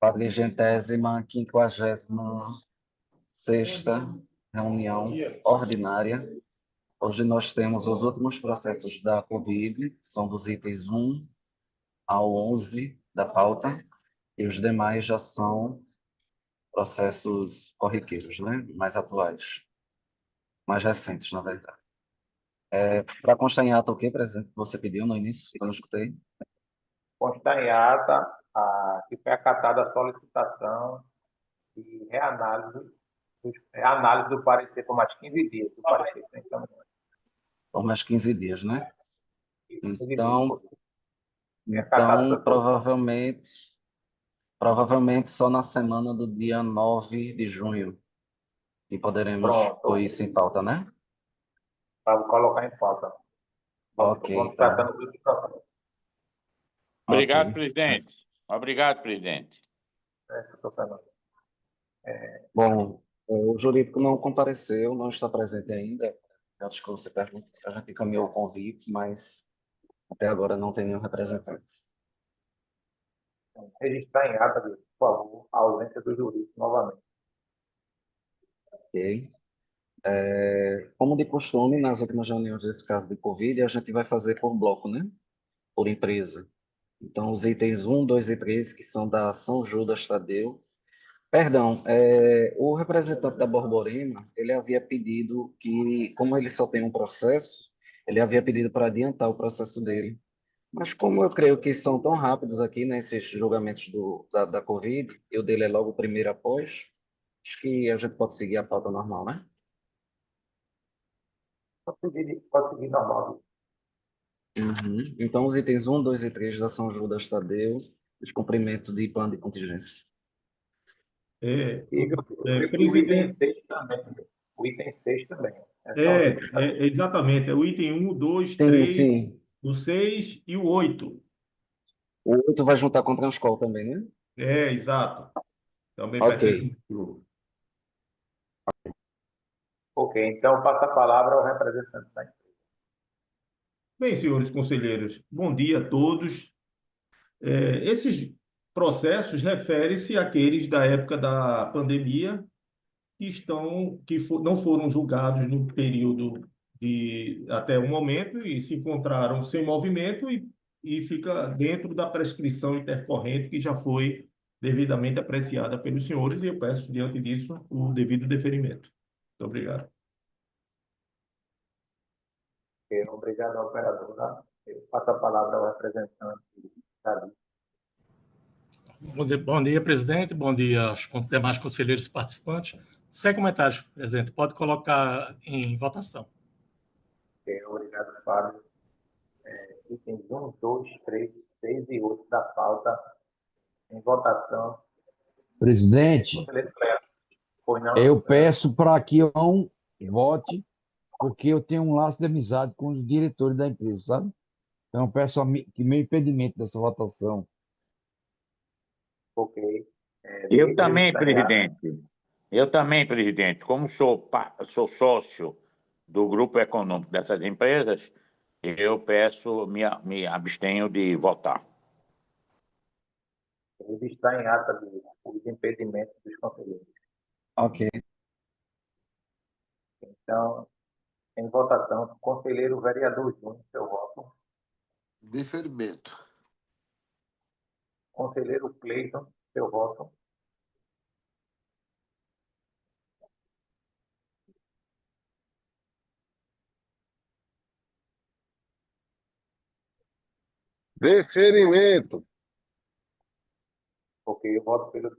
456ª reunião ordinária. Hoje nós temos os últimos processos da Covid, que são dos itens 1 ao 11 da pauta, e os demais já são processos corriqueiros, né? Mais atuais, mais recentes, na verdade. Para constar em ata o que, presidente, que você pediu no início, que eu não escutei? Constar em ata que foi acatada a solicitação e análise do parecer por mais 15 dias, do parecer que encaminhado. Por mais 15 dias, né? 15 Então, dias. provavelmente só na semana do dia 9 de junho que poderemos pôr isso em pauta, né? Para colocar em pauta. Ok, Vamos então. tratando do processo. Obrigado, Ok. presidente. Obrigado, presidente. Doutor Fernando. Bom, o jurídico não compareceu, não está presente ainda. Eu acho que você pergunta, a gente encaminhou o convite, mas até agora não tem nenhum representante. Registrar em ata, por favor, a ausência do jurídico novamente. Ok? Como de costume, nas últimas reuniões desse caso de Covid, a gente vai fazer por bloco, né? Por empresa. Então, os itens 1, 2 e 3, que são da São Judas Tadeu. Perdão, o representante da Borborema, ele havia pedido que, como ele só tem um processo, ele havia pedido para adiantar o processo dele. Mas como eu creio que são tão rápidos aqui, né, esses julgamentos da Covid, e o dele é logo o primeiro após, acho que a gente pode seguir a pauta normal, né? Pode seguir normal. Uhum. Então, os itens 1, 2 e 3 da São Judas Tadeu, descumprimento de plano de contingência. Presidente. O item 6 também. Exatamente. É o item 1, 2, Sim, 3, sim. o 6 e o 8. O 8 vai juntar com o Transcol também, né? Exato. Também Ok. pertence ao grupo. Ok, então passa a palavra ao representante da empresa. Bem, senhores conselheiros, bom dia a todos. Esses processos referem-se àqueles da época da pandemia não foram julgados no período de até o momento e se encontraram sem movimento e fica dentro da prescrição intercorrente que já foi devidamente apreciada pelos senhores e eu peço, diante disso, o devido deferimento. Muito obrigado. Obrigado, operadora. Eu passo a palavra ao representante da lista. Bom dia, presidente. Bom dia aos demais conselheiros e participantes. Sem comentários, presidente. Pode colocar em votação. Obrigado, Fábio. Itens 1, 2, 3, 6 e 8 da pauta em votação. Presidente, eu peço para que eu não vote, porque eu tenho um laço de amizade com os diretores da empresa, sabe? Então, eu peço que meu impedimento dessa votação. Ok. Eu também, presidente. Eu também, presidente. Como sou sócio do grupo econômico dessas empresas, eu peço, me abstenho de votar. Registrar em ata os impedimentos dos conselheiros. Ok. Então, em votação, conselheiro vereador Júnior, seu voto. Deferimento. Conselheiro Cleiton, seu voto. Deferimento. Ok, eu voto pelo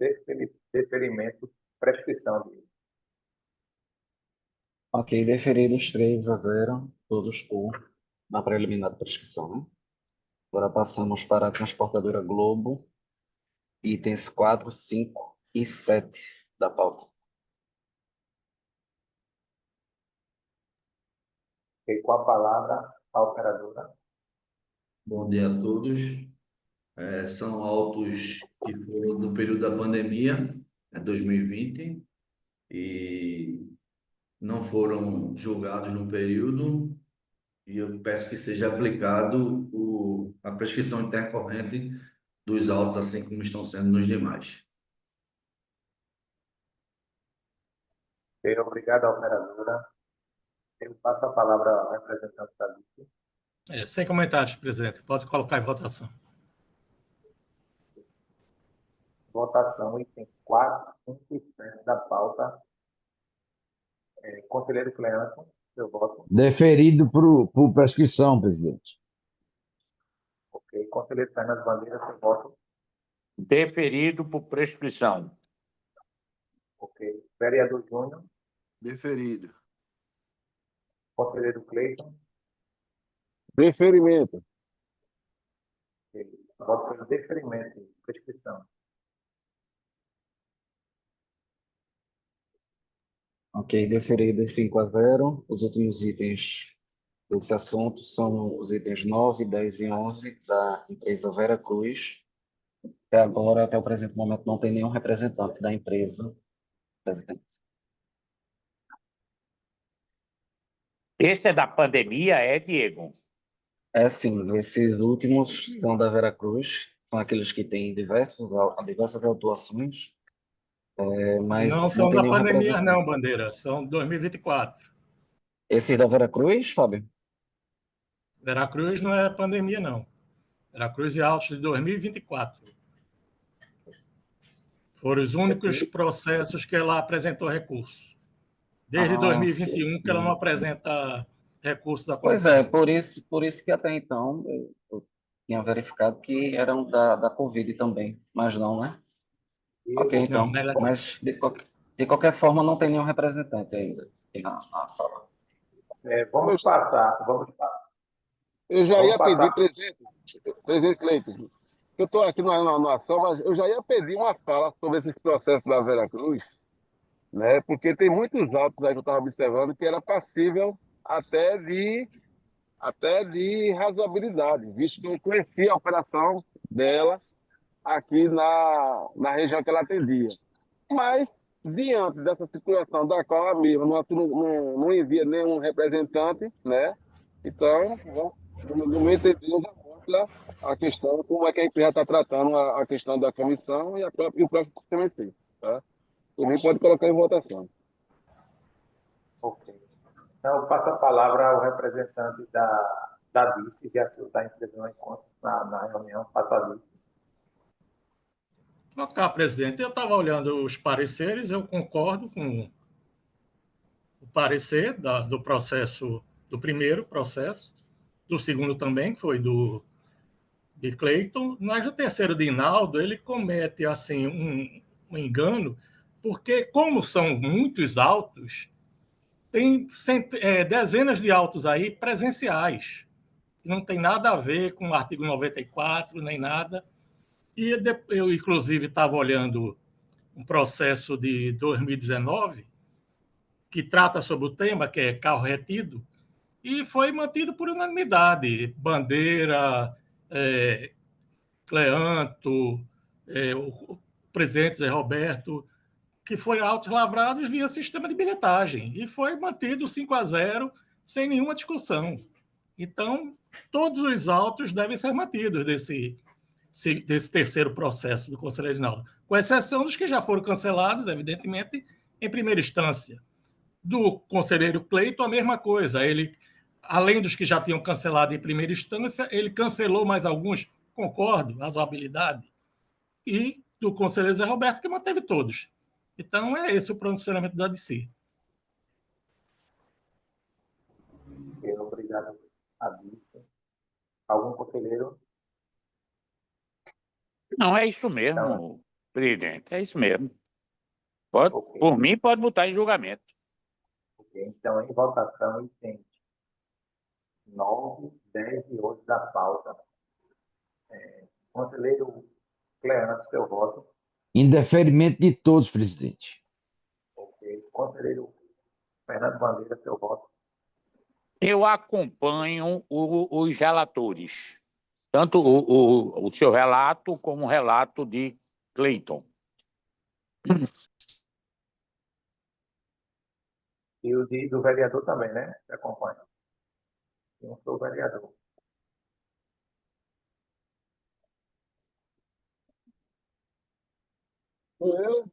deferimento, prescrição dele. Ok, deferidos 3-0, todos na preliminar de prescrição, né? Agora passamos para a transportadora Globo, itens 4, 5 e 7 da pauta. Ok, com a palavra, a operadora. Bom dia a todos. São autos que foram do período da pandemia, 2020, e não foram julgados no período, e eu peço que seja aplicado a prescrição intercorrente dos autos, assim como estão sendo nos demais. Ok, obrigado, operadora. Eu passo a palavra ao representante da vice. Sem comentários, presidente. Pode colocar em votação. Votação, item 4, 5 e 7 da pauta. Conselheiro Cleanto, seu voto. Deferido por prescrição, presidente. Ok. Conselheiro Fernando Bandeira, seu voto. Deferido por prescrição. Ok. Vereador Júnior. Deferido. Conselheiro Cleiton. Deferimento. Ok. Voto pelo deferimento, prescrição. Ok, deferido em 5-0. Os últimos itens desse assunto são os itens 9, 10 e 11 da empresa Vera Cruz. Até agora, até o presente momento, não tem nenhum representante da empresa, presidente. Esse é da pandemia, Diego? É sim, esses últimos são da Vera Cruz, são aqueles que têm diversas autuações, Não mas não são tem da nenhum pandemia, representante. não, Bandeira. São 2024. Esse da Vera Cruz, Fábio? Veracruz não é pandemia, não. Veracruz e Altos de 2024. Foram os únicos Perfeito. processos que ela apresentou recurso. Desde Ah, 2021 que ela não sim, sim. apresenta recursos à Pois é, comissão. por isso que até então eu tinha verificado que eram da Covid também, mas não, né? Ok, Diego, Não, então. ela não. Mas de qualquer forma não tem nenhum representante ainda aqui na sala. vamos passar. Eu já Vamos ia pedir, passar. presidente Cleiton, eu estou aqui na ação, mas eu já ia pedir uma fala sobre esses processos da Veracruz, né? Porque tem muitos autos aí que eu estava observando que era passível até de razoabilidade, visto que eu conhecia a operação dela aqui na região que ela atendia. Mas, diante dessa situação da qual a mesma não envia nenhum representante, né? Então, no meu entender, já mostra a questão, como é que a empresa está tratando a questão da comissão e o próprio sistema em si. Tá? Por mim, pode colocar em votação. Ok. Então, eu passo a palavra ao representante da vice, já que está empresa no encontro, na reunião, passo a vice. Ok, presidente. Eu estava olhando os pareceres, eu concordo com o parecer do processo, do primeiro processo, do segundo também, que foi de Cleiton, mas o terceiro de Hinaldo, ele comete assim um engano, porque como são muitos autos, tem dezenas de autos aí presenciais, que não tem nada a ver com o artigo 94, nem nada. E eu, inclusive, estava olhando um processo de 2019 que trata sobre o tema, que é carro retido, e foi mantido por unanimidade. Bandeira, Cleanto, o presidente Zé Roberto, que foram autos lavrados via sistema de bilhetagem. E foi mantido 5-0, sem nenhuma discussão. Então, todos os autos devem ser mantidos desse terceiro processo do Conselheiro Rinaldo, com exceção dos que já foram cancelados, evidentemente, em primeira instância. Do conselheiro Cleiton, a mesma coisa. Ele, além dos que já tinham cancelado em primeira instância, ele cancelou mais alguns, concordo, razoabilidade. E do conselheiro Zé Roberto, que manteve todos. Então, é esse o pronunciamento da DC. Obrigado a vice. Algum conselheiro? Não, é isso Então, mesmo, presidente. É isso mesmo. Pode, ok. por mim, pode botar em julgamento. Ok. Então, em votação, itens 9, 10 e 8 da pauta. Conselheiro Cleanto, seu voto. Indeferimento de todos, presidente. Ok. Conselheiro Fernando Bandeira, seu voto. Eu acompanho os relatores, tanto o seu relato como o relato de Cleiton. E o do vereador também, né? Você acompanha. Eu não sou vereador. Eu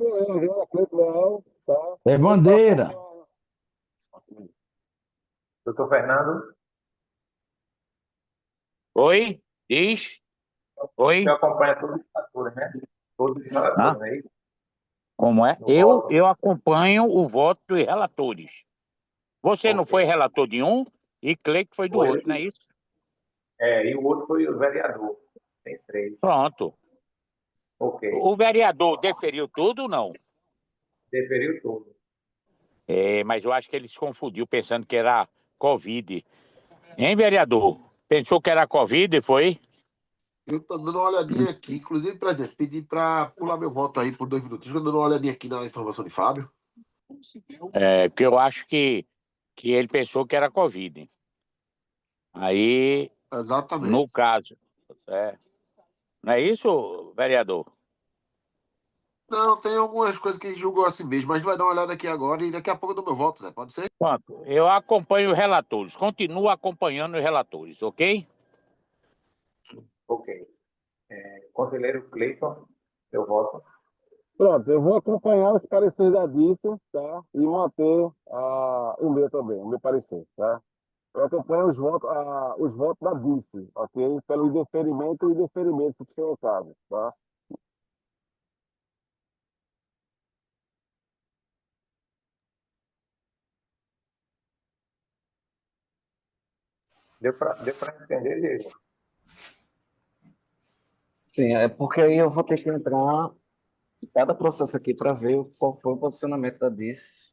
Sou eu, viu? Cleiton Leal, tá? É bandeira. Doutor Fernando, Oi? Diz? você Oi? acompanha todos os relatores, né? Todos os Ah, relatores, não é isso? como é? No Eu voto. acompanho o voto dos relatores. Você não Ok. foi relator de um e Cleiton foi do Foi. outro, não é isso? E o outro foi o vereador. Tem 3. Pronto. Ok. O vereador deferiu tudo ou não? Deferiu tudo. Mas eu acho que ele se confundiu pensando que era Covid. Hein, vereador? Pensou que era Covid, foi? Eu estou dando uma olhadinha aqui, inclusive, presidente, pedi para pular meu voto aí por 2 minutos. Estou dando uma olhadinha aqui na informação de Fábio. Porque eu acho que ele pensou que era Covid. Aí, no Exatamente. caso, não é isso, vereador? Não, tem algumas coisas que julgou assim mesmo, mas vai dar uma olhada aqui agora e daqui a pouco eu dou meu voto, Zé. Pode ser? Pronto, eu acompanho os relatores, continuo acompanhando os relatores, ok? Ok. Conselheiro Cleiton, eu voto. Pronto, eu vou acompanhar os pareceres da Dícia, tá? E manter o meu também, o meu parecer, tá? Eu acompanho os votos da Dícia, ok? Pelo indeferimento e indeferimento que foi o caso, tá? Deu para entender, Diego? Sim, é porque aí eu vou ter que entrar em cada processo aqui para ver qual foi o posicionamento da DIS.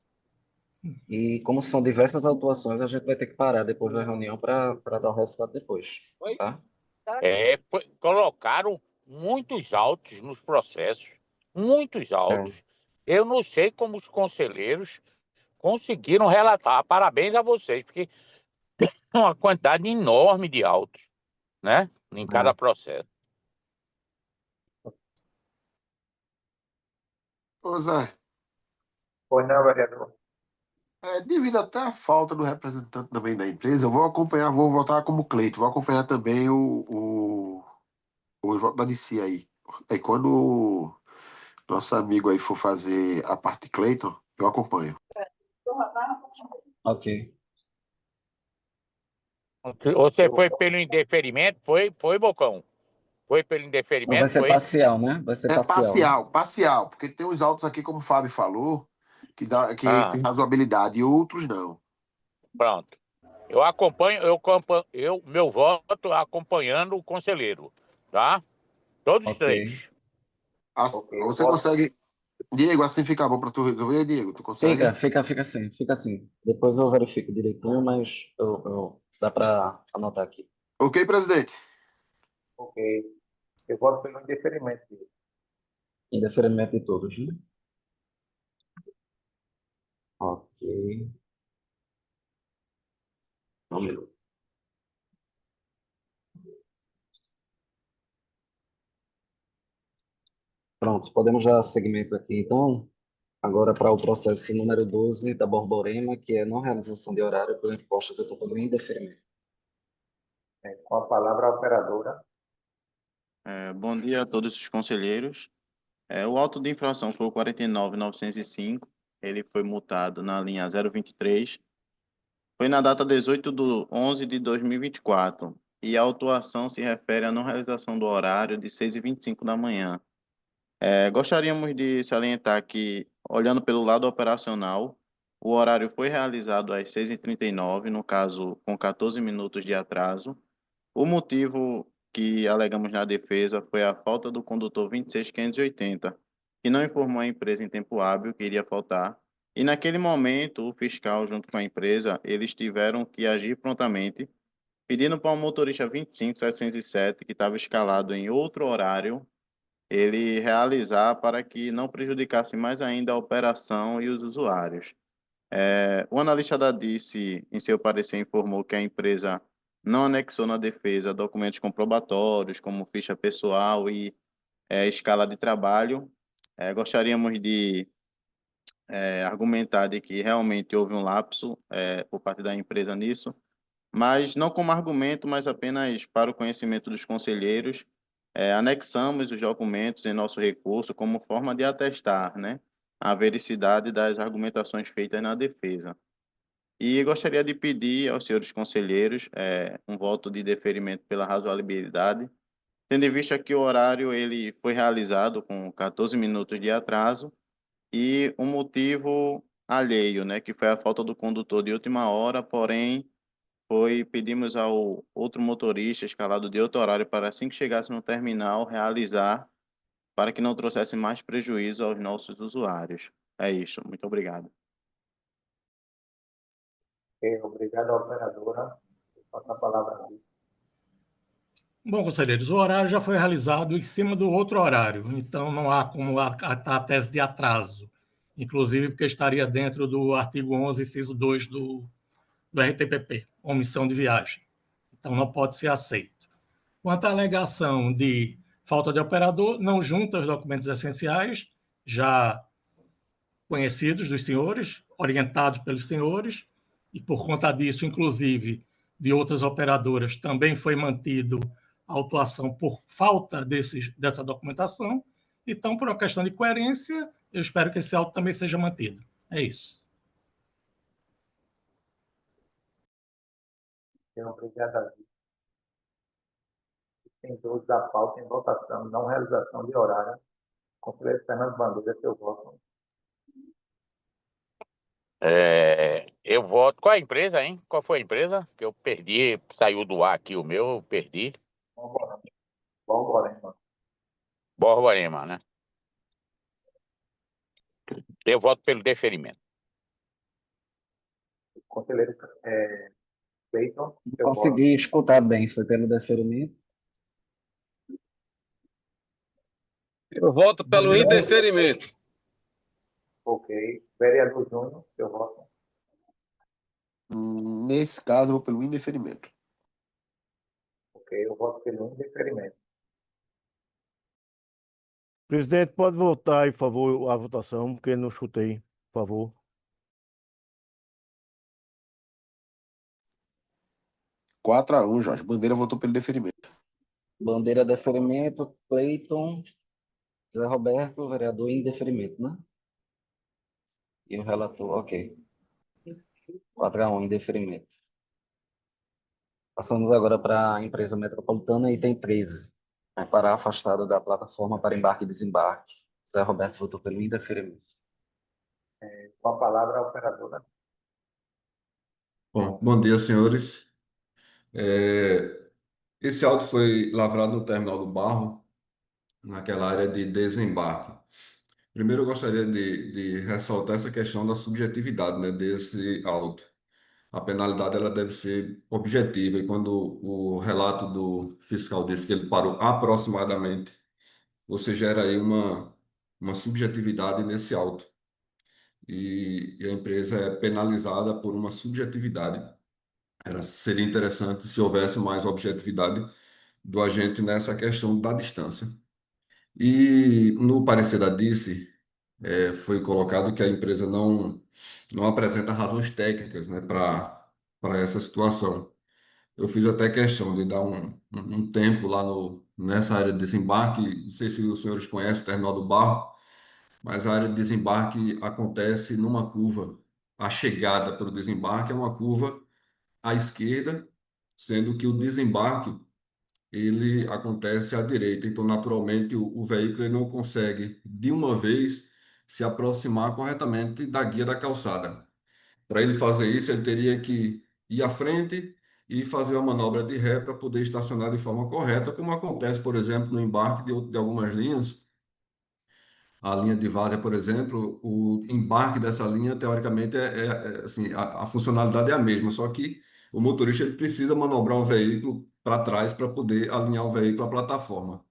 E como são diversas autuações, a gente vai ter que parar depois da reunião para dar o resultado depois, tá? Colocaram muitos autos nos processos, muitos É. autos. Eu não sei como os conselheiros conseguiram relatar. Parabéns a vocês, porque é uma quantidade enorme de autos, né? Em cada processo. Ô, Zé, Pois não, vereador. devido até a falta do representante também da empresa, eu vou acompanhar, vou votar como Cleiton, vou acompanhar também o voto da DC aí. Aí quando o nosso amigo aí for fazer a parte de Cleiton, eu acompanho. Ok. Você foi pelo indeferimento? Foi, Bocão? Foi pelo Não vai indeferimento? ser Foi? parcial, né? Vai ser É parcial, né? parcial, parcial, porque tem uns autos aqui, como o Fábio falou, que Ah, tem razoabilidade e outros não. pronto. Meu voto acompanhando o conselheiro, tá? Todos Ok. três. Ok, eu Você voto. consegue. Diego, assim fica bom para tu resolver, Diego? Tu consegue? Fica assim, fica assim. Depois eu verifico direitinho, mas dá para anotar aqui. Ok, presidente? Ok. Eu voto pelo indeferimento. Indeferimento de todos, né? Ok. Um minuto. Pronto, podemos dar seguimento aqui, então, agora para o processo número 12 da Borborema, que é não realização de horário pela imposta que eu estou pelo indeferimento. Com a palavra a operadora. Bom dia a todos os conselheiros. O auto de infração foi o 49.905. Ele foi multado na linha 023. Foi na data 18/11/2024. E a autuação se refere à não realização do horário de 6h25 da manhã. Gostaríamos de salientar que, olhando pelo lado operacional, o horário foi realizado às 6h39, no caso, com 14 minutos de atraso. O motivo que alegamos na defesa foi a falta do condutor 26580, que não informou a empresa em tempo hábil que iria faltar. E naquele momento, o fiscal, junto com a empresa, eles tiveram que agir prontamente, pedindo para o motorista 25707, que estava escalado em outro horário, ele realizar para que não prejudicasse mais ainda a operação e os usuários. O analista da DICE, em seu parecer, informou que a empresa não anexou na defesa documentos comprobatórios, como ficha pessoal e escala de trabalho. Gostaríamos de argumentar de que realmente houve um lapso por parte da empresa nisso, mas não como argumento, mas apenas para o conhecimento dos conselheiros, anexamos os documentos em nosso recurso como forma de atestar, né, a vericidade das argumentações feitas na defesa. E gostaria de pedir aos senhores conselheiros um voto de deferimento pela razoabilidade, tendo em vista que o horário ele foi realizado com 14 minutos de atraso e um motivo alheio, né, que foi a falta do condutor de última hora, porém pedimos ao outro motorista escalado de outro horário para assim que chegasse no terminal realizar para que não trouxesse mais prejuízo aos nossos usuários. É isso, muito obrigado. Obrigado, operadora. Passa a palavra aqui. Bom, conselheiros, o horário já foi realizado em cima do outro horário, então não há como atar a tese de atraso, inclusive porque estaria dentro do artigo 11, inciso 2 do RTPP, omissão de viagem. Então não pode ser aceito. Quanto à alegação de falta de operador, não junta os documentos essenciais, já conhecidos dos senhores, orientados pelos senhores, e por conta disso, inclusive, de outras operadoras, também foi mantido a autuação por falta dessa documentação. Então, por uma questão de coerência, eu espero que esse auto também seja mantido. É isso. Obrigado, Davi. Tem 12 da pauta em votação, não realização de horário. Conselheiro Fernando Bandeira, seu voto. Eu voto. Qual é a empresa, hein? Qual foi a empresa? Que eu perdi, saiu do ar aqui o meu, eu perdi. Borborema. Borborema, né? Eu voto pelo deferimento. Conselheiro Cleiton, seu Consegui escutar bem, foi pelo deferimento. Eu voto pelo indeferimento. Ok. Vereador Júnior, seu voto. Nesse caso, eu vou pelo indeferimento. Ok, eu voto pelo indeferimento. Presidente, pode votar em favor a votação, porque não chutei, por favor. 4-1, Jorge. Bandeira votou pelo deferimento. Bandeira deferimento, Cleiton, Zé Roberto, vereador em deferimento, né? E o relator, ok. 4-1 em deferimento. Passamos agora para a empresa metropolitana, item 13. Para afastado da plataforma para embarque e desembarque. Zé Roberto votou pelo indeferimento. Com a palavra, a operadora. Bom dia, senhores. Esse auto foi lavrado no terminal do Barro, naquela área de desembarque. Primeiro, eu gostaria de ressaltar essa questão da subjetividade, né, desse auto. A penalidade ela deve ser objetiva, e quando o relato do fiscal diz que ele parou aproximadamente, você gera aí uma subjetividade nesse auto. E a empresa é penalizada por uma subjetividade. Seria interessante se houvesse mais objetividade do agente nessa questão da distância. E no parecer da DICE, foi colocado que a empresa não apresenta razões técnicas, né, para essa situação. Eu fiz até questão de dar um tempo lá nessa área de desembarque. Não sei se os senhores conhecem o Terminal do Barro, mas a área de desembarque acontece numa curva. A chegada para o desembarque é uma curva à esquerda, sendo que o desembarque ele acontece à direita. Então, naturalmente, o veículo ele não consegue, de uma vez, se aproximar corretamente da guia da calçada. Para ele fazer isso, ele teria que ir à frente e fazer uma manobra de ré para poder estacionar de forma correta, como acontece, por exemplo, no embarque de algumas linhas. A linha de Várzea, por exemplo, o embarque dessa linha, teoricamente, assim, a funcionalidade é a mesma, só que o motorista ele precisa manobrar o veículo para trás para poder alinhar o veículo à plataforma.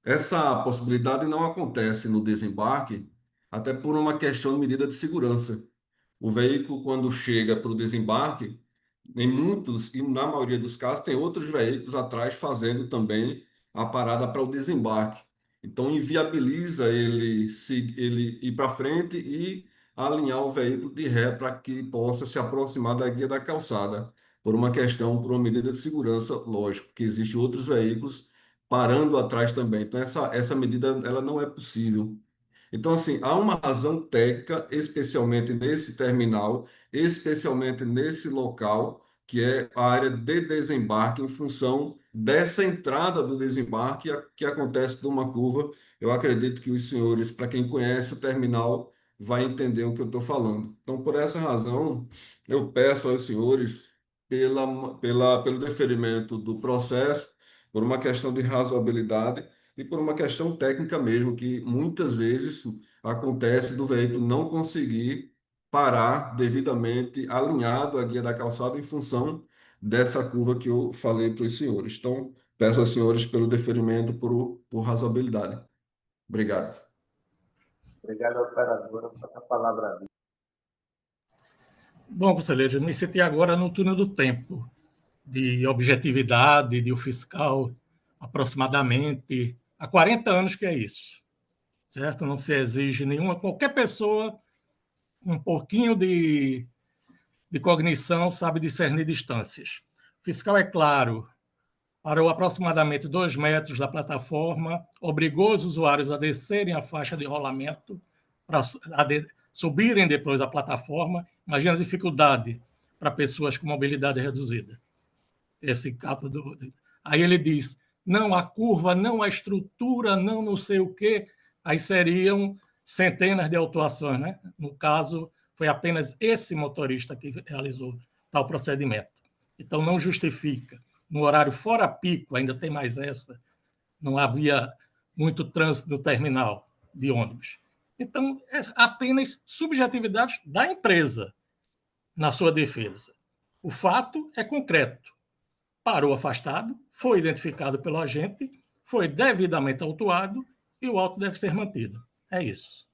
Essa possibilidade não acontece no desembarque, até por uma questão de medida de segurança. O veículo, quando chega para o desembarque, em muitos e na maioria dos casos, tem outros veículos atrás fazendo também a parada para o desembarque. Então, inviabiliza ele ir para frente e alinhar o veículo de ré para que possa se aproximar da guia da calçada, por uma medida de segurança, lógico, que existem outros veículos parando atrás também. Então, essa medida ela não é possível. Então, assim, há uma razão técnica, especialmente nesse terminal, especialmente nesse local, que é a área de desembarque, em função dessa entrada do desembarque que acontece de uma curva. Eu acredito que os senhores, para quem conhece o terminal, vai entender o que eu estou falando. Então, por essa razão, eu peço aos senhores, pelo deferimento do processo, por uma questão de razoabilidade, e por uma questão técnica mesmo, que muitas vezes acontece do veículo não conseguir parar devidamente alinhado à guia da calçada em função dessa curva que eu falei para os senhores. Então, peço aos senhores pelo deferimento por razoabilidade. Obrigado. Obrigado, operadora, por a palavra ali. Bom, conselheiro, eu me senti agora no túnel do tempo, de objetividade, de o fiscal aproximadamente há 40 anos que é isso, certo? Não se exige nenhuma, qualquer pessoa com um pouquinho de cognição sabe discernir distâncias. O fiscal, é claro, parou aproximadamente 2 metros da plataforma, obrigou os usuários a descerem a faixa de rolamento, para subirem depois a plataforma. Imagina a dificuldade para pessoas com mobilidade reduzida. Esse caso Aí ele diz, não, a curva, não a estrutura, não sei o quê. Aí seriam centenas de autuações, né? No caso, foi apenas esse motorista que realizou tal procedimento. Então, não justifica. No horário fora pico, ainda tem mais essa, não havia muito trânsito no terminal de ônibus. Então, é apenas subjetividade da empresa na sua defesa. O fato é concreto. Parou afastado, foi identificado pelo agente, foi devidamente autuado e o auto deve ser mantido. É isso.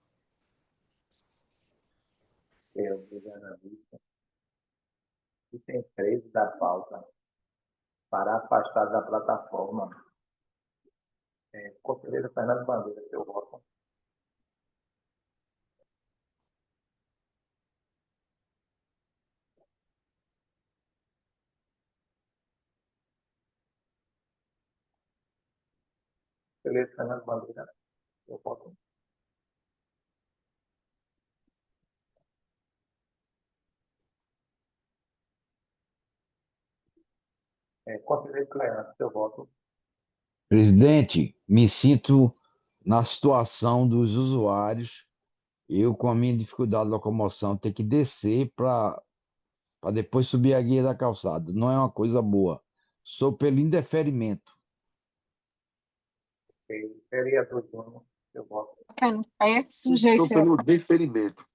Obrigado, analista. Item 13 da pauta, para afastar da plataforma. Conselheiro Fernando Bandeira, seu voto. Conselheiro Fernando Bandeira, seu voto. Conselheiro Cleano, seu voto. Presidente, me sinto na situação dos usuários. Eu, com a minha dificuldade de locomoção, ter que descer para depois subir a guia da calçada. Não é uma coisa boa. Sou pelo indeferimento. Vereador Júnior, seu voto. Estou pelo deferimento.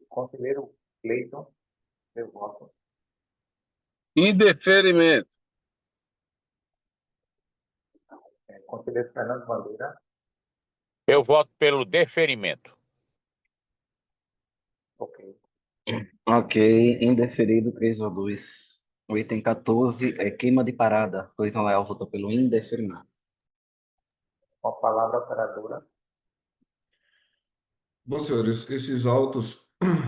Conselheiro Cleiton, seu voto. Indeferimento. Conselheiro Fernando Bandeira. Eu voto pelo deferimento. Ok. Ok, indeferido 3-2. O item 14 é queima de parada. Cleiton Leal votou pelo indeferimento. Com a palavra, operadora. Bom, senhores, esses autos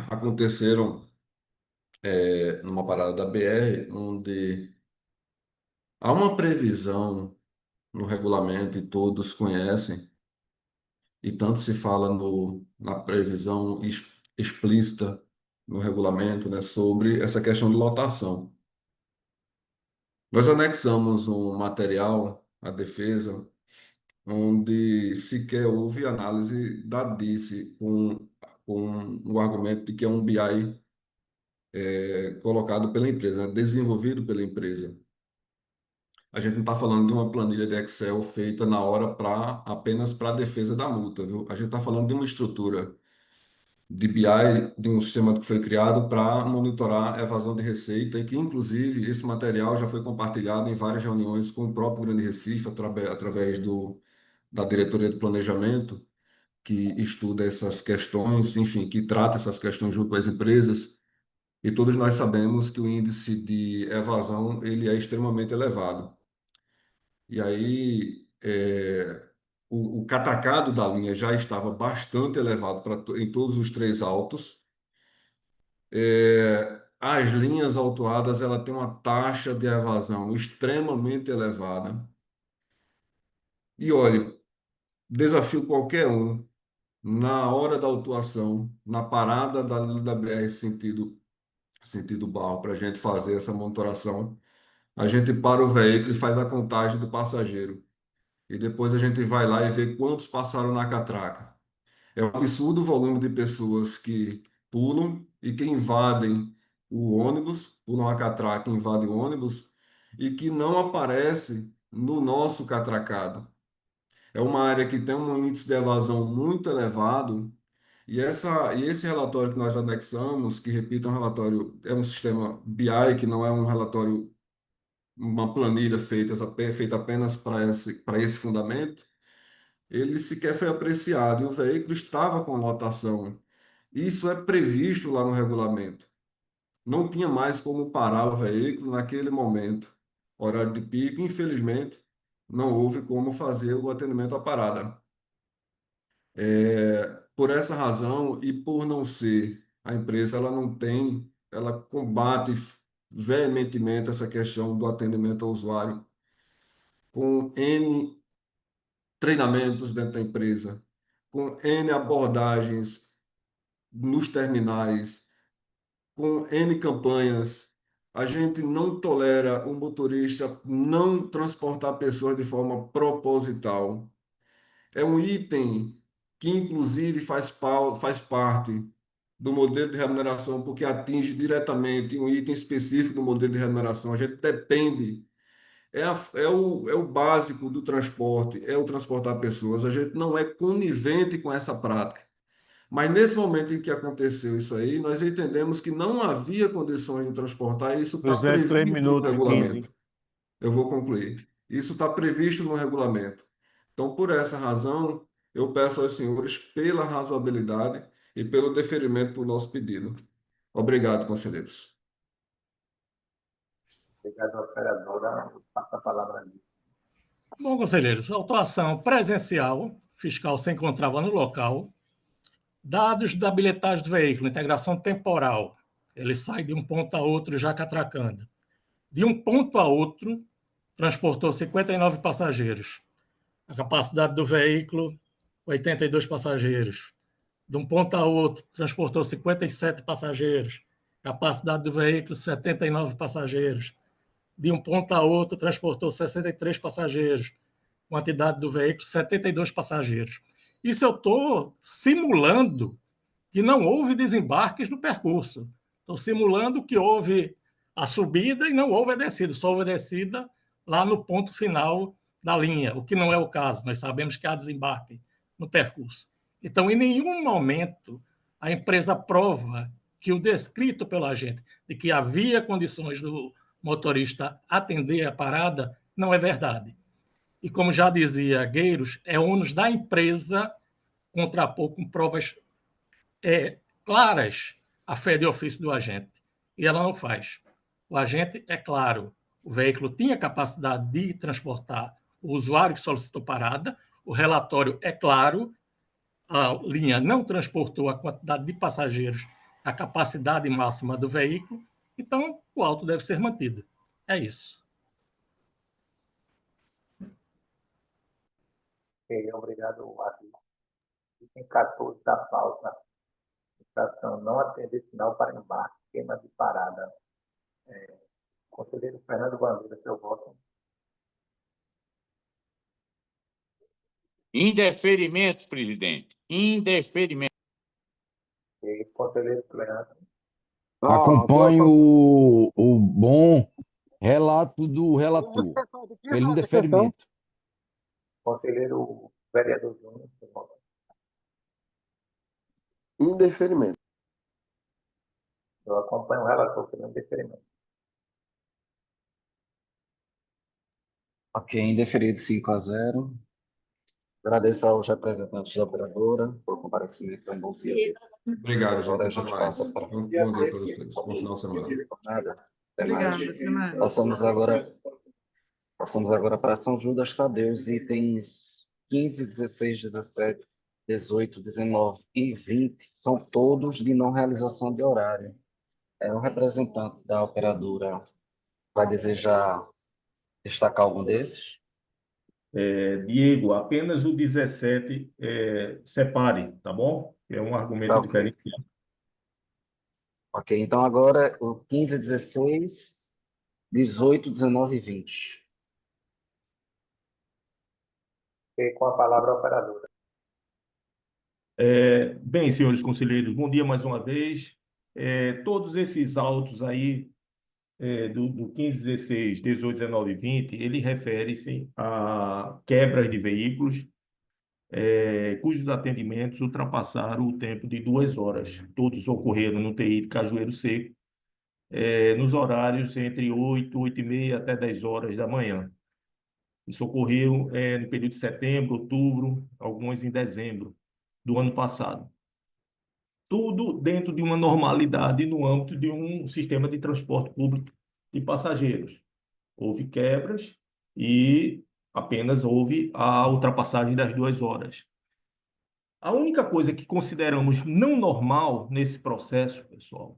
aconteceram numa parada da BR, onde há uma previsão no regulamento, e todos conhecem, e tanto se fala na previsão explícita no regulamento, né, sobre essa questão de lotação. Nós anexamos um material à defesa, onde sequer houve análise da DICE, com o argumento de que é um BI colocado pela empresa, né, desenvolvido pela empresa. A gente não está falando de uma planilha de Excel feita na hora apenas para a defesa da multa, viu? A gente está falando de uma estrutura de BI, de um sistema que foi criado para monitorar a evasão de receita, e que, inclusive, esse material já foi compartilhado em várias reuniões com o próprio Grande Recife, através da Diretoria de Planejamento, que estuda essas questões, enfim, que trata essas questões junto às empresas. E todos nós sabemos que o índice de evasão ele é extremamente elevado. E aí, o catacado da linha já estava bastante elevado em todos os três autos. as linhas autuadas ela tem uma taxa de evasão extremamente elevada. E olhe, desafio qualquer um, na hora da autuação, na parada da BR sentido Barro, para a gente fazer essa monitoração, a gente para o veículo e faz a contagem do passageiro. E depois a gente vai lá e vê quantos passaram na catraca. É um absurdo o volume de pessoas que pulam e que invadem o ônibus, pulam a catraca, invadem o ônibus e que não aparece no nosso catracado. É uma área que tem um índice de evasão muito elevado e esse relatório que nós anexamos, que repito, é um relatório, é um sistema BI, que não é um relatório, uma planilha feita apenas para esse fundamento, ele sequer foi apreciado e o veículo estava com lotação. Isso é previsto lá no regulamento. Não tinha mais como parar o veículo naquele momento, horário de pico. Infelizmente, não houve como fazer o atendimento à parada. Por essa razão e por não ser, a empresa ela não tem, ela combate veementemente essa questão do atendimento ao usuário com N treinamentos dentro da empresa, com N abordagens nos terminais, com N campanhas. A gente não tolera o motorista não transportar pessoas de forma proposital. É um item que, inclusive, faz parte do modelo de remuneração, porque atinge diretamente um item específico do modelo de remuneração. A gente depende, é o básico do transporte, é o transportar pessoas. A gente não é conivente com essa prática. Mas nesse momento em que aconteceu isso aí, nós entendemos que não havia condições de transportar, e isso está José, 3 previsto no minutos e 15. regulamento. Eu vou concluir. Isso está previsto no regulamento. Então, por essa razão, eu peço aos senhores pela razoabilidade e pelo deferimento do nosso pedido. Obrigado, conselheiros. Obrigado, operadora. Passa a palavra ali. Bom, conselheiros, autuação presencial, fiscal se encontrava no local, dados da bilhetagem do veículo, integração temporal, ele sai de um ponto a outro já catracando. De um ponto a outro, transportou 59 passageiros. A capacidade do veículo, 82 passageiros. De um ponto a outro, transportou 57 passageiros. Capacidade do veículo, 79 passageiros. De um ponto a outro, transportou 63 passageiros. Quantidade do veículo, 72 passageiros. Isso eu estou simulando que não houve desembarques no percurso. Estou simulando que houve a subida e não houve a descida, só houve a descida lá no ponto final da linha, o que não é o caso. Nós sabemos que há desembarque no percurso. Então, em nenhum momento, a empresa prova que o descrito pela gente de que havia condições do motorista atender a parada não é verdade. E como já dizia Gueiros, é ônus da empresa contrapor com provas claras a fé de ofício do agente. E ela não faz. O agente, é claro, o veículo tinha capacidade de transportar o usuário que solicitou parada, o relatório é claro, a linha não transportou a quantidade de passageiros, a capacidade máxima do veículo, então o auto deve ser mantido. É isso. Ok, obrigado, Adi. Item 14 da pauta. Estação não atender sinal para embarque, esquema de parada. Conselheiro Fernando Bandeira, seu voto. Indeferimento, presidente. Indeferimento. E conselheiro Cleandro. Acompanho o bom relato do relator, pelo indeferimento. Conselheiro vereador Júnior, seu voto. Indeferimento. Eu acompanho o relator pelo indeferimento. Ok, indeferido 5-0. Agradeço aos representantes da operadora por comparecimento tão bom dia. Obrigado, gente. Agora a Até gente mais. passa para... Bom dia para vocês. Bom final de semana. Nada. Até Obrigada, mais. até mais. Passamos agora para São Judas Tadeu, itens 15, 16, 17, 18, 19 e 20 são todos de não realização de horário. O representante da operadora vai desejar destacar algum desses? Diego, apenas o 17 separe, tá bom? É um Tá, argumento ok. diferenciado. Ok, então agora o 15, 16, 18, 19 e 20. E com a palavra a operadora. Bem, senhores conselheiros, bom dia mais uma vez. Todos esses autos aí, do 15, 16, 18, 19 e 20, ele refere-se a quebras de veículos, cujos atendimentos ultrapassaram o tempo de 2 horas. Todos ocorreram no TI de Cajueiro Seco, nos horários entre 8, 8 e meia até 10 horas da manhã. Isso ocorreu, no período de setembro, outubro, alguns em dezembro do ano passado. Tudo dentro de uma normalidade no âmbito de um sistema de transporte público de passageiros. Houve quebras e apenas houve a ultrapassagem das 2 horas. A única coisa que consideramos não normal nesse processo, pessoal,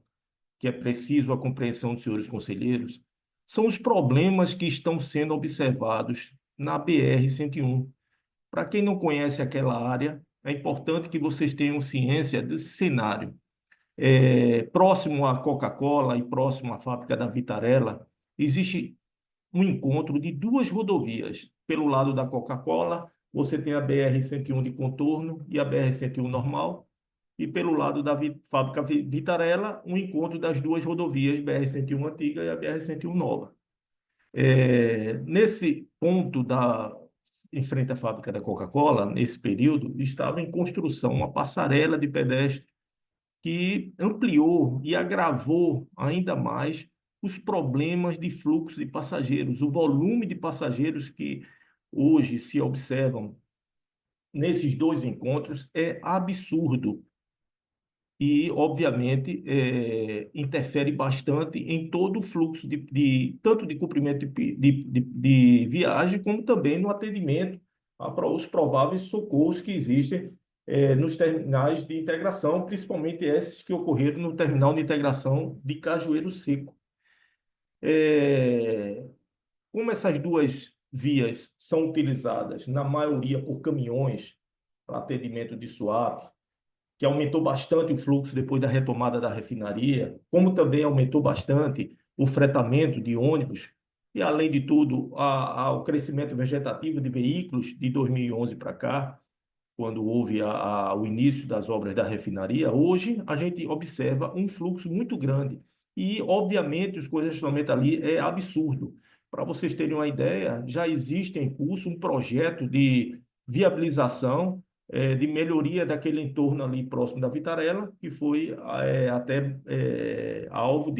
que é preciso a compreensão dos senhores conselheiros, são os problemas que estão sendo observados na BR-101. Para quem não conhece aquela área, é importante que vocês tenham ciência desse cenário. Próximo à Coca-Cola e próximo à fábrica da Vitarella, existe um encontro de duas rodovias. Pelo lado da Coca-Cola, você tem a BR-101 de contorno e a BR-101 normal, e pelo lado da fábrica Vitarella, um encontro das duas rodovias, BR-101 antiga e a BR-101 nova. Nesse ponto em frente à fábrica da Coca-Cola, nesse período, estava em construção uma passarela de pedestre que ampliou e agravou ainda mais os problemas de fluxo de passageiros, o volume de passageiros que hoje se observam nesses dois encontros é absurdo e, obviamente, interfere bastante em todo o fluxo tanto de cumprimento de viagem, como também no atendimento para os prováveis socorros que existem nos terminais de integração, principalmente esses que ocorreram no terminal de integração de Cajueiro Seco. Como essas duas vias são utilizadas, na maioria, por caminhões para atendimento de swap, que aumentou bastante o fluxo depois da retomada da refinaria, como também aumentou bastante o fretamento de ônibus, e, além de tudo, o crescimento vegetativo de veículos de 2011 para cá, quando houve o início das obras da refinaria, hoje a gente observa um fluxo muito grande. E, obviamente, o congestionamento ali é absurdo. Para vocês terem uma ideia, já existe em curso um projeto de viabilização, de melhoria daquele entorno ali próximo da Vitarella, que foi até alvo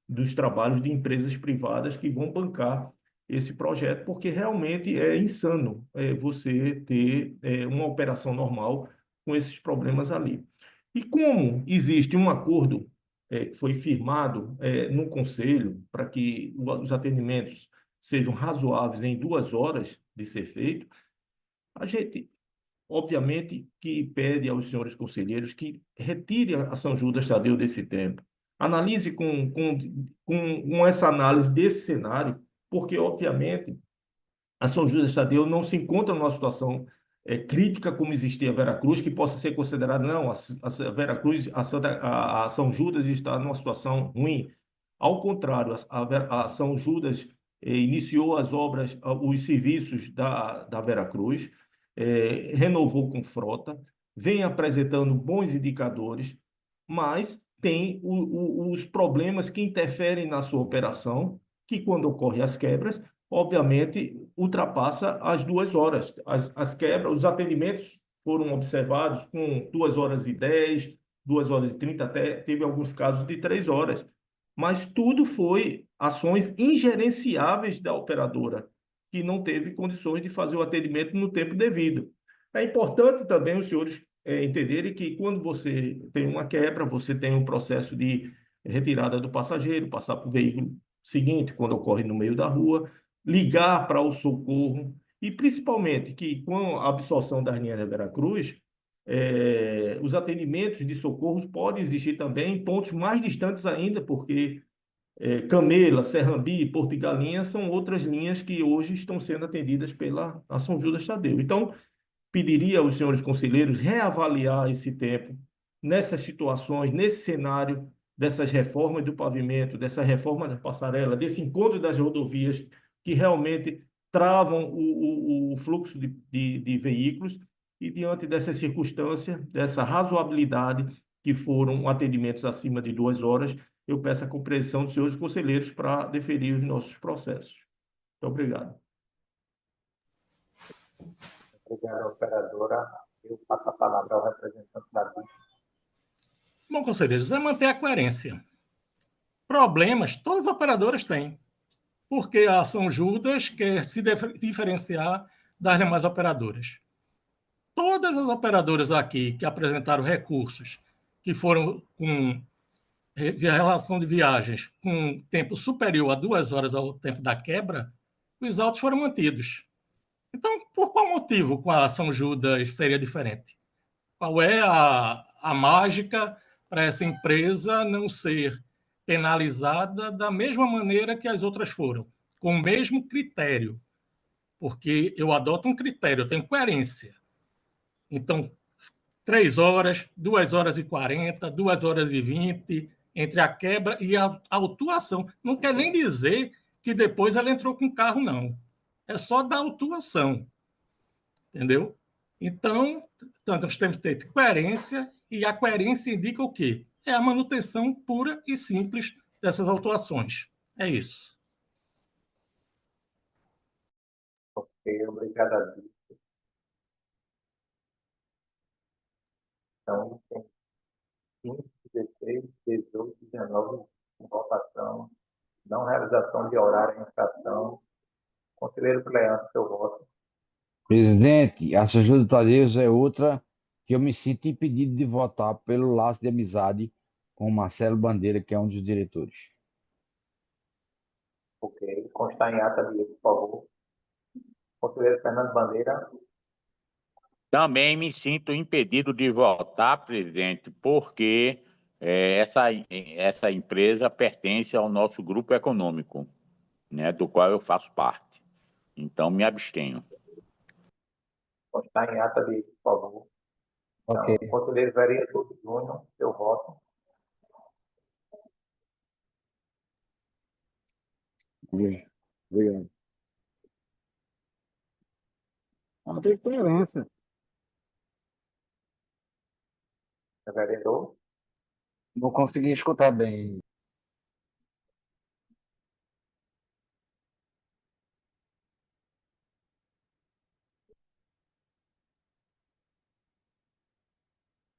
dos trabalhos de empresas privadas que vão bancar esse projeto, porque realmente é insano você ter uma operação normal com esses problemas ali. E como existe um acordo que foi firmado no Conselho para que os atendimentos sejam razoáveis em 2 horas de ser feito, a gente, obviamente, que pede aos senhores conselheiros que retire a São Judas Tadeu desse tempo. Analise com essa análise desse cenário, porque, obviamente, a São Judas Tadeu não se encontra numa situação crítica como existia a Veracruz, que possa ser considerada, não, a Veracruz, a São Judas está numa situação ruim. Ao contrário, a São Judas iniciou as obras, os serviços da Veracruz, renovou com frota, vem apresentando bons indicadores, mas tem os problemas que interferem na sua operação, que quando ocorrem as quebras, obviamente, ultrapassa as 2 horas. As quebras, os atendimentos foram observados com 2 horas e 10, 2 horas e 30, até teve alguns casos de 3 horas. Mas tudo foi ações ingerenciáveis da operadora, que não teve condições de fazer o atendimento no tempo devido. É importante também os senhores entenderem que quando você tem uma quebra, você tem um processo de retirada do passageiro, passar para o veículo seguinte, quando ocorre no meio da rua, ligar para o socorro, e principalmente que com a absorção das linhas da Veracruz, Os atendimentos de socorros podem existir também em pontos mais distantes ainda, porque Camela, Serrambi, Porto e Galinha são outras linhas que hoje estão sendo atendidas pela São Judas Tadeu. Então, pediria aos senhores conselheiros reavaliar esse tempo nessas situações, nesse cenário dessas reformas do pavimento, dessa reforma da passarela, desse encontro das rodovias que realmente travam o fluxo de veículos e diante dessa circunstância, dessa razoabilidade, que foram atendimentos acima de 2 horas, eu peço a compreensão dos senhores conselheiros para deferir os nossos processos. Muito obrigado. Obrigado, operadora. Eu passo a palavra ao representante da BIM. Bom, conselheiros, é manter a coerência. Problemas todas as operadoras têm, porque a São Judas quer se diferenciar das demais operadoras. Todas as operadoras aqui que apresentaram recursos que foram com relação de viagens com tempo superior a 2 horas ao tempo da quebra, os autos foram mantidos. Então, por qual motivo com a São Judas seria diferente? Qual é a mágica para essa empresa não ser penalizada da mesma maneira que as outras foram, com o mesmo critério? Porque eu adoto um critério, eu tenho coerência. Então, 3 horas, 2 horas e 40, 2 horas e 20, entre a quebra e a autuação. Não quer nem dizer que depois ela entrou com o carro, não. É só da autuação. Entendeu? Então, nós temos que ter coerência, e a coerência indica o quê? É a manutenção pura e simples dessas autuações. É isso. Ok, obrigado a Deus. Então, tem 15, 16, 18, 19 em votação, não realização de horário em infração. Conselheiro Cleante, seu voto. Presidente, a São Judas Tadeu é outra que eu me sinto impedido de votar pelo laço de amizade com o Marcelo Bandeira, que é um dos diretores. Ok, constar em ata de por favor. Conselheiro Fernando Bandeira. Também me sinto impedido de votar, presidente, porque essa empresa pertence ao nosso grupo econômico, né, do qual eu faço parte. Então, me abstenho. Constar em ata de por favor. Então, Ok. conselheiro vereador Júnior, seu voto. Obrigado. Não tem coerência. Vereador. Não consegui escutar bem.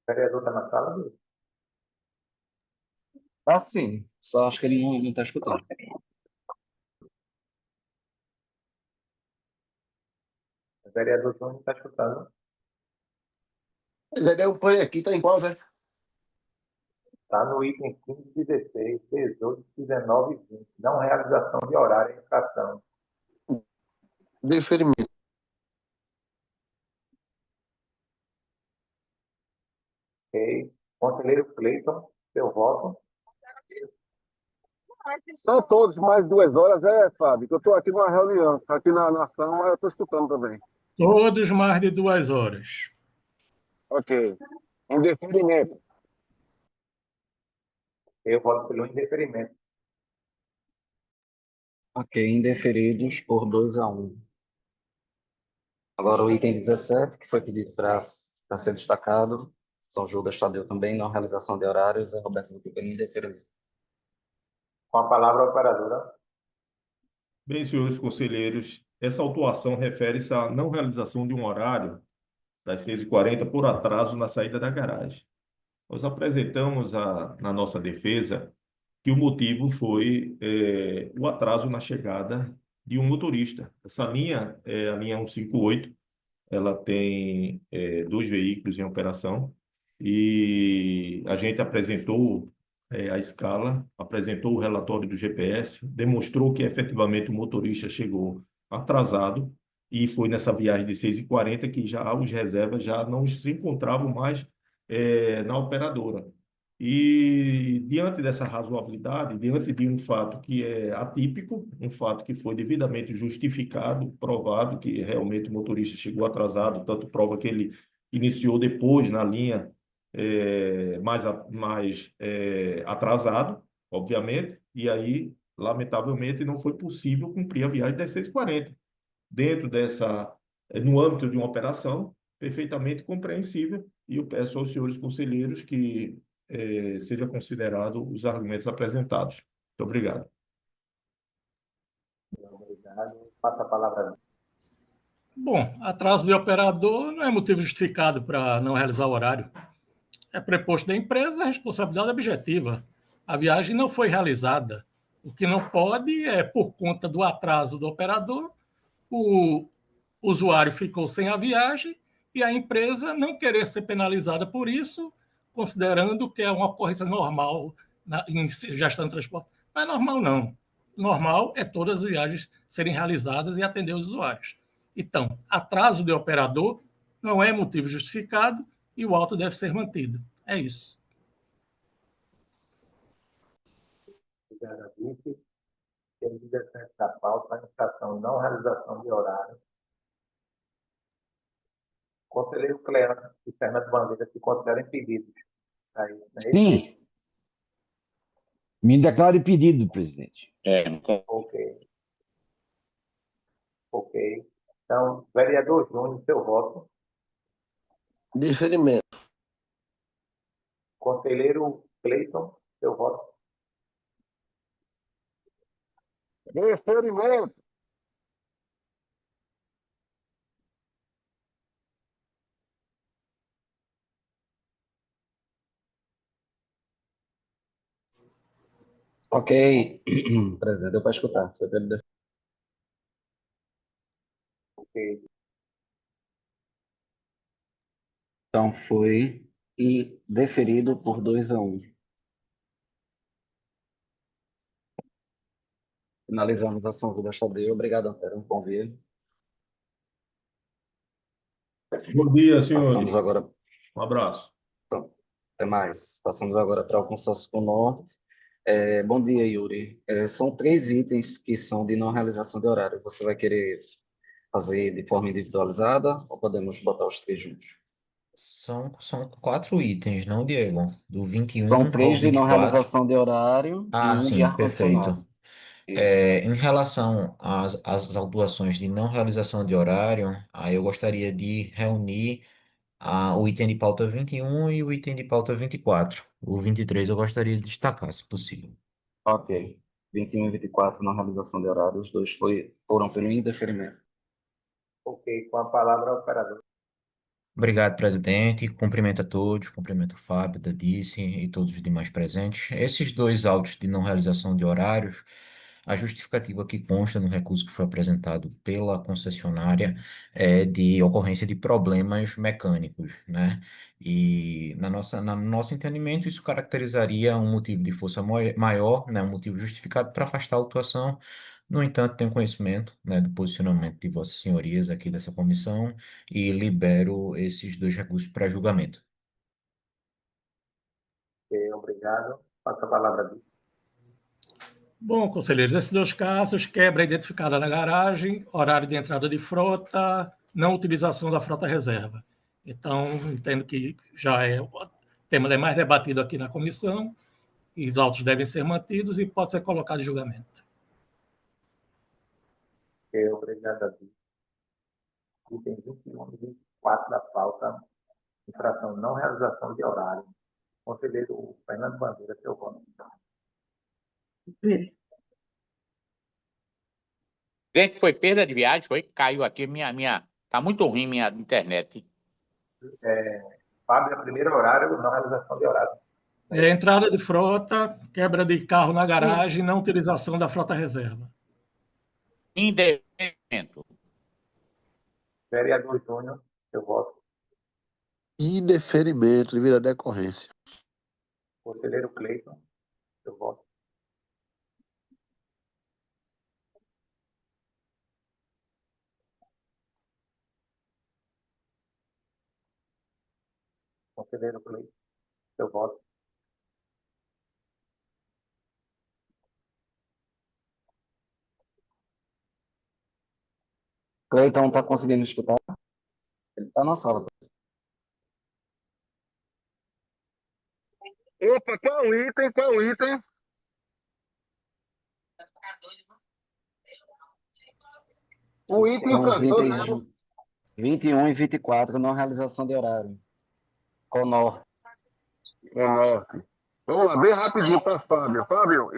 Vereador está na sala, Luiz? Ah, sim. Só acho que ele não está escutando. Vereador Júnior está escutando. Zé, deu play aqui, tá em qual, Zé? Está no item 15, 16, 18, 19 e 20. Não realização de horário em infração. Deferimento. Ok. Conselheiro Cleiton, seu voto. São todos mais 2 horas, Fábio, que eu estou aqui numa reunião, aqui na nação, mas eu estou escutando também. Todos mais de 2 horas. Ok. Em deferimento. Eu voto pelo indeferimento. Ok, indeferidos por 2-1. Agora o item 17, que foi pedido para ser destacado. São Judas Tadeu também, não realização de horários. É Roberto do Piper, indeferido. Com a palavra, a operadora. Bem, senhores conselheiros, essa autuação refere-se à não realização de um horário das 6h40 por atraso na saída da garagem. Nós apresentamos na nossa defesa que o motivo foi o atraso na chegada de um motorista. Essa linha é a linha 158, ela tem 2 veículos em operação e a gente apresentou a escala, apresentou o relatório do GPS, demonstrou que efetivamente o motorista chegou atrasado e foi nessa viagem de 6h40 que já os reservas já não se encontravam mais na operadora. E diante dessa razoabilidade, diante de um fato que é atípico, um fato que foi devidamente justificado, provado que realmente o motorista chegou atrasado, tanto prova que ele iniciou depois na linha mais atrasado, obviamente, e aí, lamentavelmente, não foi possível cumprir a viagem das 6h40 dentro no âmbito de uma operação perfeitamente compreensível, e eu peço aos senhores conselheiros que seja considerado os argumentos apresentados. Muito obrigado. Obrigado. Passa a palavra. Bom, atraso de operador não é motivo justificado para não realizar o horário. É preposto da empresa a responsabilidade objetiva. A viagem não foi realizada. O que não pode é, por conta do atraso do operador, o usuário ficou sem a viagem e a empresa não querer ser penalizada por isso, considerando que é uma ocorrência normal em gestão de transporte. Não é normal, não. Normal é todas as viagens serem realizadas e atender os usuários. Então, atraso de operador não é motivo justificado e o auto deve ser mantido. É isso. Obrigado, vice. Temos 17 da pauta, a infração não realização de horário. Conselheiro Cleano e Fernando Bandeira se consideram impedidos. Aí, não é isso? Sim, me declaro impedido, presidente. Ok. Ok. Então, vereador Júnior, seu voto. Deferimento. Conselheiro Cleiton, seu voto. Deferimento. Ok, presidente, deu para escutar. Foi pelo Ok. Então, foi e deferido por 2-1. Finalizamos a ação do Tadeu. Obrigado, Antero. Bom dia. Bom dia, senhores. Passamos agora. Um abraço. Então, até mais. Passamos agora para o consórcio com o Norte. Bom dia, Yuri. São 3 itens que são de não realização de horário. Você vai querer fazer de forma individualizada ou podemos botar os 3 juntos? São 4 itens, não, Diego? Do 21 São ao 3 de não 24. realização de horário e Ah, um de sim, ar-condicionado. perfeito. Isso. Em relação às autuações de não realização de horário, aí eu gostaria de reunir o item de pauta 21 e o item de pauta 24. O 23 eu gostaria de destacar, se possível. Ok. 21 e 24 na realização de horário, os dois foram pelo indeferimento. Ok. Com a palavra, o operador. Obrigado, presidente. Cumprimento a todos, cumprimento o Fábio, Dadice e todos os demais presentes. Esses 2 autos de não realização de horários, a justificativa que consta no recurso que foi apresentado pela concessionária é de ocorrência de problemas mecânicos, né? E no nosso entendimento, isso caracterizaria um motivo de força maior, né? Um motivo justificado para afastar a autuação. No entanto, tenho conhecimento, né, do posicionamento de Vossas Senhorias aqui dessa comissão e libero esses 2 recursos para julgamento. Ok, obrigado. Passa a palavra. Bom, conselheiros, esses 2 casos, quebra identificada na garagem, horário de entrada de frota, não utilização da frota reserva. Então, entendo que já é o tema mais debatido aqui na comissão, e os autos devem ser mantidos e pode ser colocado em julgamento. Ok, obrigado, Davi. Item 21 e 24 da pauta, infração não realização de horário. Conselheiro Fernando Bandeira, seu voto. Gente, foi perda de viagem, foi? Caiu aqui, tá muito ruim minha internet. Fábio, primeiro horário, não realização de horário. Entrada de frota, quebra de carro na garagem, não utilização da frota reserva. Indeferimento. Vereador Júnior, seu voto. Indeferimento devido à decorrência. Conselheiro Cleiton, seu voto. Conselheiro Cleiton, seu voto. Cleiton não está conseguindo escutar? Ele está na sala. Opa, qual o item? Qual o item? O item São os cantor, né? itens 21 e 24, não realização de horário. Conor. Norte. Vamos lá, bem rapidinho para Fábio. Fábio,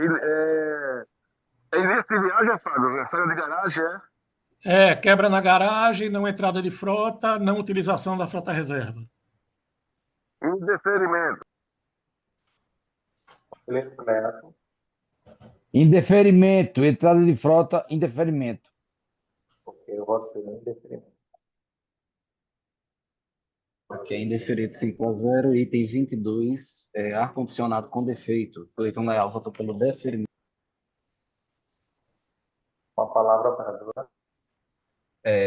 início de viagem, Fábio? Saída de garagem, é? Quebra na garagem, não entrada de frota, não utilização da frota reserva. Indeferimento. Conselheiro Cleanto, Indeferimento, entrada de frota, indeferimento. ok, eu voto pelo indeferimento. Ok, indeferido 5-0. Item 22, ar-condicionado com defeito. Cleiton Leal votou pelo deferimento. Com a palavra, operadora.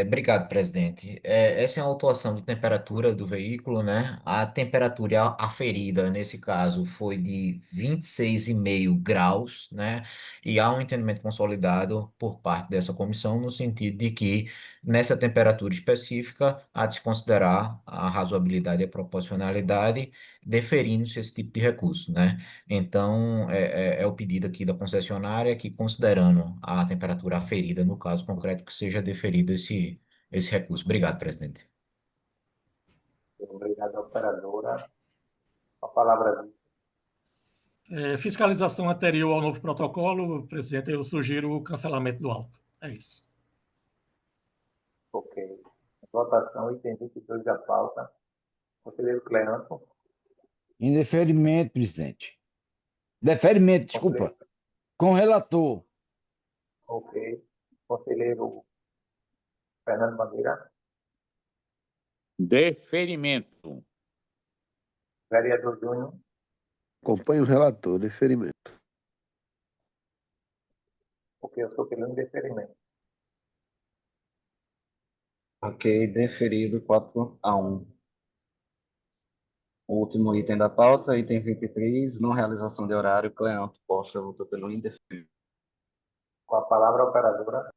Obrigado, presidente. Essa é uma autuação de temperatura do veículo, né? A temperatura aferida, nesse caso, foi de 26,5 graus, né? E há um entendimento consolidado por parte dessa comissão, no sentido de que, nessa temperatura específica, há de se considerar a razoabilidade e a proporcionalidade, deferindo-se esse tipo de recurso, né? Então, é o pedido aqui da concessionária que, considerando a temperatura aferida, no caso concreto, que seja deferido esse recurso. Obrigado, presidente. Obrigado, operadora. Com a palavra, Fiscalização anterior ao novo protocolo, presidente, eu sugiro o cancelamento do auto. É isso. ok. Votação, item 22 da pauta. Conselheiro Cleanto, Indeferimento, presidente. Deferimento, desculpa. conselheiro, Com relator. ok. Conselheiro Fernando Bandeira, Deferimento. vereador Júnior, Acompanhe o relator, deferimento. ok, eu sou pelo indeferimento. Ok, deferido 4-1. O último item da pauta, item 23, não realização de horário. Cleanto Costa votou pelo indeferido. Com a palavra, operadora.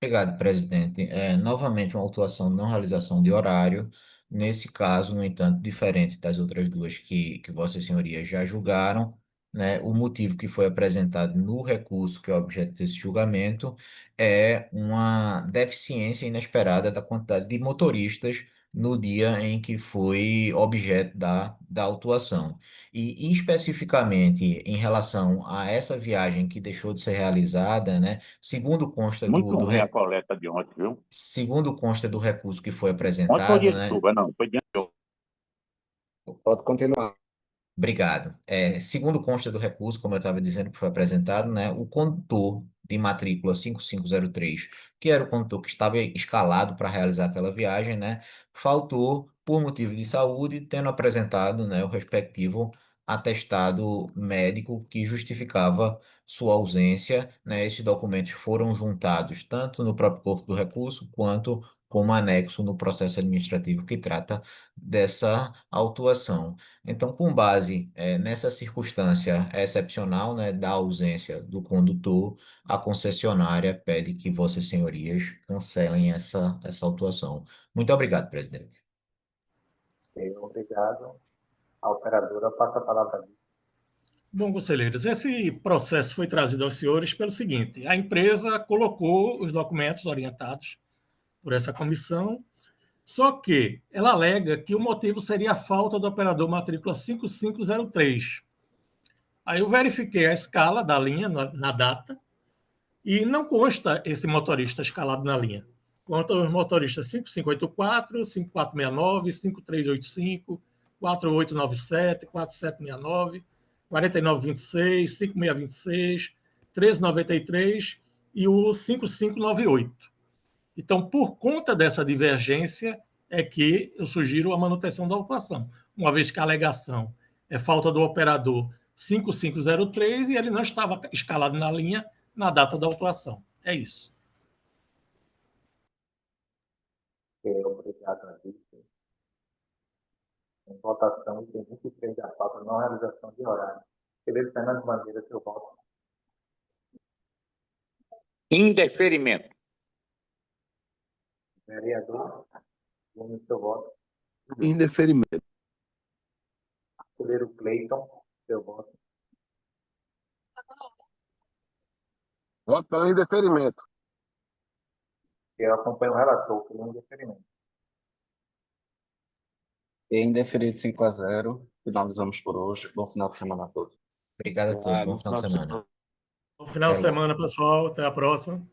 Obrigado, presidente. Novamente, uma autuação de não realização de horário. Nesse caso, no entanto, diferente das outras duas que Vossas Senhorias já julgaram, né? O motivo que foi apresentado no recurso, que é objeto desse julgamento, é uma deficiência inesperada da quantidade de motoristas no dia em que foi objeto da autuação. E, especificamente, em relação a essa viagem que deixou de ser realizada, né? Segundo consta Muito ruim a coleta de ontem, viu? segundo consta do recurso que foi Ontem foi apresentado, dia de né? chuva, não. Foi dia de chuva. Pode continuar. Obrigado. Segundo consta do recurso, como eu estava dizendo que foi apresentado, né? O condutor de matrícula 5503, que era o condutor que estava escalado para realizar aquela viagem, né? Faltou por motivo de saúde, tendo apresentado, né, o respectivo atestado médico que justificava sua ausência, né? Esses documentos foram juntados tanto no próprio corpo do recurso quanto como anexo no processo administrativo que trata dessa autuação. Então, com base nessa circunstância excepcional, né, da ausência do condutor, a concessionária pede que Vossas Senhorias cancelem essa autuação. Muito obrigado, presidente. Ok, obrigado. A operadora passa a palavra. Bom, conselheiros, esse processo foi trazido aos senhores pelo seguinte: a empresa colocou os documentos orientados por essa comissão, só que ela alega que o motivo seria a falta do operador matrícula 5503. Aí eu verifiquei a escala da linha na data e não consta esse motorista escalado na linha. Conta os motoristas 5584, 5469, 5385, 4897, 4769, 4926, 5626, 1393 e o 5598. Então, por conta dessa divergência, é que eu sugiro a manutenção da autuação, uma vez que a alegação é falta do operador 5503 e ele não estava escalado na linha na data da autuação. É isso. Ok, obrigado, Alice. Em votação, item 23 da pauta, não realização de horário. Conselheiro Fernando Bandeira, seu voto. Indeferimento. Vereador Gomes, seu voto. Indeferimento. Conselheiro Cleiton, seu voto. Voto pelo indeferimento. Eu acompanho o relator pelo indeferimento. E indeferido 5-0. Finalizamos por hoje. Bom final de semana a todos. Obrigado a todos. Bom final de semana. Bom final de Até logo. semana, pessoal. Até a próxima.